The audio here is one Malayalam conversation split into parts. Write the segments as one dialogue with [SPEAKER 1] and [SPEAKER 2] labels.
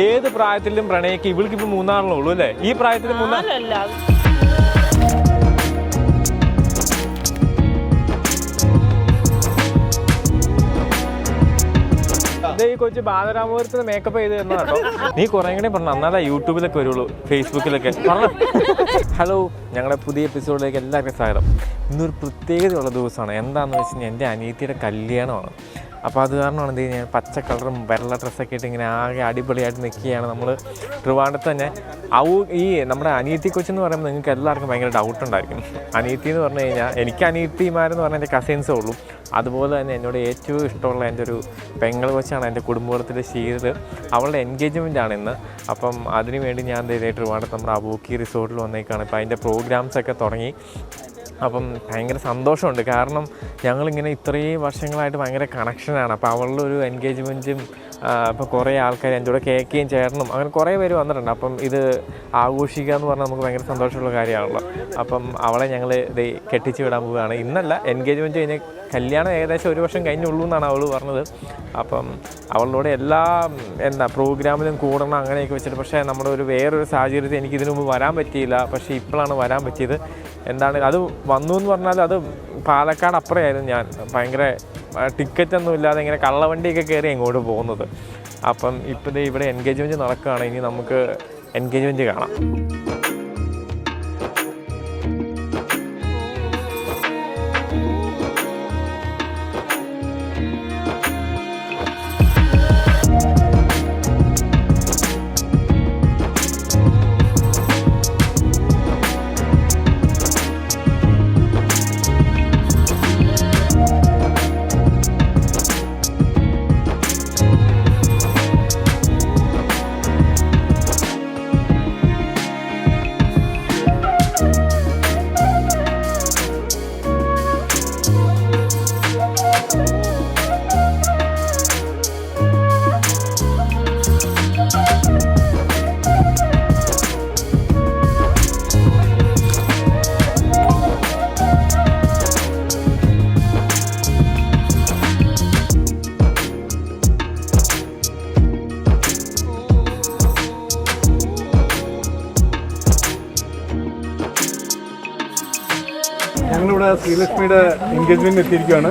[SPEAKER 1] ഏത് പ്രായത്തിലും പ്രണയിക്ക് ഇവൾക്ക് ഇപ്പൊ 3 ഉള്ളൂ അല്ലേ? ഈ പ്രായത്തിൽ 3 ഈ കൊച്ചു ബാലരാമപുരത്തിന് മേക്കപ്പ് ചെയ്ത് തന്ന കേട്ടോ. നീ കുറെ കൂടെ പറഞ്ഞു എന്നാലേ യൂട്യൂബിലൊക്കെ വരുള്ളൂ, ഫേസ്ബുക്കിലൊക്കെ. ഹലോ, ഞങ്ങളുടെ പുതിയ എപ്പിസോഡിലേക്ക് എല്ലാവർക്കും സ്വാഗതം. ഇന്നൊരു പ്രത്യേകതയുള്ള ദിവസമാണ്. എന്താണെന്ന് വെച്ച് കഴിഞ്ഞാൽ എൻ്റെ അനിയത്തിയുടെ കല്യാണമാണ്. അപ്പോൾ അത് കാരണമാണ് എന്ത് കഴിഞ്ഞാൽ പച്ച കളറും വെള്ള ഡ്രസ്സൊക്കെ ഇട്ട് ഇങ്ങനെ ആകെ അടിപൊളിയായിട്ട് നിൽക്കുകയാണ് നമ്മൾ ട്രിവാൻഡ്രത്ത് തന്നെ. ഈ നമ്മുടെ അനിയത്തി കൊച്ചെന്ന് പറയുമ്പോൾ നിങ്ങൾക്ക് എല്ലാവർക്കും ഭയങ്കര ഡൗട്ട് ഉണ്ടായിരിക്കും. അനിയത്തി എന്ന് പറഞ്ഞു കഴിഞ്ഞാൽ എനിക്ക് അനിയത്തിമാരെന്ന് പറഞ്ഞാൽ എൻ്റെ കസിൻസേ ഉള്ളൂ. അതുപോലെ തന്നെ എന്നോട് ഏറ്റവും ഇഷ്ടമുള്ള എൻ്റെ ഒരു പെങ്ങൾ കൊച്ചാണ് എൻ്റെ കുടുംബത്തിൽ ഷീർ. അവളുടെ എൻഗേജ്മെൻ്റ് ആണ് ഇന്ന്. അപ്പം അതിന് വേണ്ടി ഞാൻ ട്രിവാൻഡ്രത്ത് നമ്മുടെ അബൂക്കി റിസോർട്ടിൽ വന്നേക്കാണ്. ഇപ്പോൾ അതിൻ്റെ പ്രോഗ്രാംസൊക്കെ തുടങ്ങി. അപ്പം ഭയങ്കര സന്തോഷമുണ്ട്. കാരണം ഞങ്ങളിങ്ങനെ ഇത്രയും വർഷങ്ങളായിട്ട് ഭയങ്കര കണക്ഷനാണ്. അപ്പോൾ അവളുടെ ഒരു എൻഗേജ്മെൻറ്റും ഇപ്പോൾ കുറേ ആൾക്കാർ എൻ്റെ കൂടെ കേൾക്കുകയും ചേട്ടനും അങ്ങനെ കുറേ പേര് വന്നിട്ടുണ്ട്. അപ്പം ഇത് ആഘോഷിക്കുക എന്ന് പറഞ്ഞാൽ നമുക്ക് ഭയങ്കര സന്തോഷമുള്ള കാര്യമാണല്ലോ. അപ്പം അവളെ ഞങ്ങൾ ഇത് കെട്ടിച്ച് വിടാൻ പോവുകയാണ്. ഇന്നല്ല, എൻഗേജ്മെൻറ്റ് കഴിഞ്ഞ് കല്യാണം ഏകദേശം 1 വർഷം കഴിഞ്ഞുള്ളൂ എന്നാണ് അവൾ പറഞ്ഞത്. അപ്പം അവളുടെ എല്ലാ പ്രോഗ്രാമിലും കൂടണം അങ്ങനെയൊക്കെ വെച്ചിട്ട്. പക്ഷേ നമ്മുടെ വേറൊരു സാഹചര്യത്തിൽ എനിക്ക് ഇതിനു മുമ്പ് വരാൻ പറ്റിയില്ല. പക്ഷേ ഇപ്പോഴാണ് വരാൻ പറ്റിയത്. എന്താണ് അത് വന്നു എന്ന് പറഞ്ഞാൽ അത് പാലക്കാട് അപ്പുറമായിരുന്നു. ഞാൻ ഭയങ്കര ടിക്കറ്റൊന്നും ഇല്ലാതെ ഇങ്ങനെ കള്ളവണ്ടിയൊക്കെ കയറി എങ്ങോട്ട് പോകുന്നത്. അപ്പം ഇപ്പോൾ ഇവിടെ എൻഗേജ്മെൻറ്റ് നടക്കുകയാണ്. ഇനി നമുക്ക് എൻഗേജ്മെൻറ്റ് കാണാം.
[SPEAKER 2] ഞങ്ങളിവിടെ ശ്രീലക്ഷ്മിയുടെ എൻഗേജ്മെൻറ്റിന് എത്തിയിരിക്കുകയാണ്.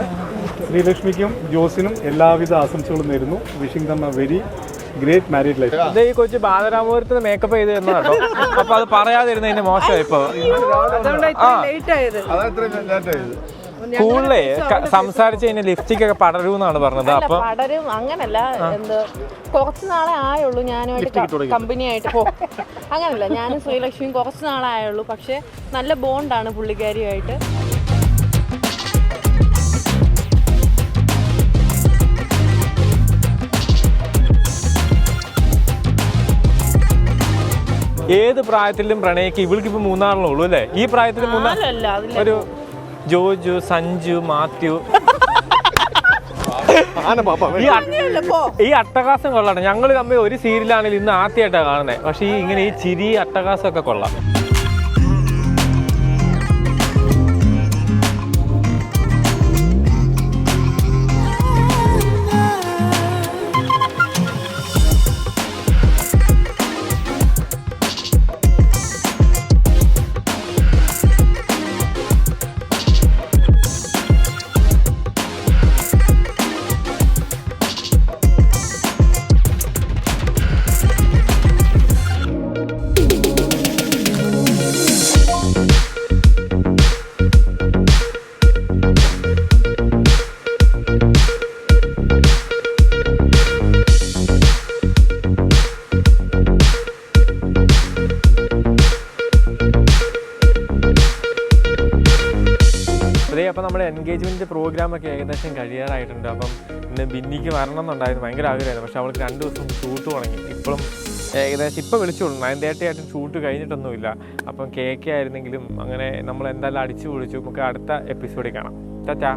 [SPEAKER 2] ശ്രീലക്ഷ്മിക്കും ജോസിനും എല്ലാവിധ ആശംസകളും നേരുന്നു. Wishing them a very great married life.
[SPEAKER 1] ഈ കൊച്ചു ബാലരാമപുരത്തിന് മേക്കപ്പ് ചെയ്ത് തന്ന കേട്ടോ. അപ്പൊ അത് പറയാതിരുന്നതിന്റെ മോശമായി. ഇപ്പൊ സ്കൂളിലെ സംസാരിച്ച് കഴിഞ്ഞാൽ ലിപ്സ്റ്റിക് ഒക്കെ പടരും എന്നാണ് പറഞ്ഞത്. അപ്പൊ
[SPEAKER 3] പടരും അങ്ങനല്ല, കുറച്ച് നാളെ ആയുള്ളൂ ഞാനുമായിട്ട് കമ്പനിയായിട്ട് അങ്ങനല്ല. ഞാനും ശ്രീലക്ഷ്മിയും കുറച്ച് നാളെ ആയുള്ളൂ. പക്ഷെ നല്ല ബോണ്ടാണ് പുള്ളിക്കാരിയുമായിട്ട്.
[SPEAKER 1] ഏത് പ്രായത്തിലും പ്രണയിക്ക് ഇവൾക്ക് ഇപ്പൊ 3 ഉള്ളൂ അല്ലേ? ഈ പ്രായത്തിൽ ഒരു ജോജു, സഞ്ജു, മാത്യു. ഈ അട്ടഹാസം കൊള്ളാണ്. ഞങ്ങൾ തമ്മിൽ ഒരു സീരിയലാണെങ്കിൽ ഇന്ന് ആദ്യമായിട്ടാണ് കാണുന്നത്. പക്ഷെ ഇങ്ങനെ ഈ ചിരി അട്ടഹാസം ഒക്കെ കൊള്ളാം. അപ്പോൾ നമ്മുടെ എൻഗേജ്മെൻറ്റ് പ്രോഗ്രാമൊക്കെ ഏകദേശം കഴിയാറായിട്ടുണ്ട്. അപ്പം ഇന്ന് ബിന്നിക്ക് വരണം എന്നുണ്ടായിരുന്നു, ഭയങ്കര ആഗ്രഹമായിരുന്നു. പക്ഷേ അവൾക്ക് 2 ദിവസം ഷൂട്ട് തുടങ്ങി. ഇപ്പോഴും ഏകദേശം ഇപ്പോൾ വിളിച്ചോളൂ, 9:30 ഷൂട്ട് കഴിഞ്ഞിട്ടൊന്നുമില്ല. അപ്പം കേക്ക് ആയിരുന്നെങ്കിലും അങ്ങനെ നമ്മൾ എന്തായാലും അടിച്ചു പൊളിച്ചു. നമുക്ക് അടുത്ത എപ്പിസോഡിൽ കാണാം. ടാറ്റാ.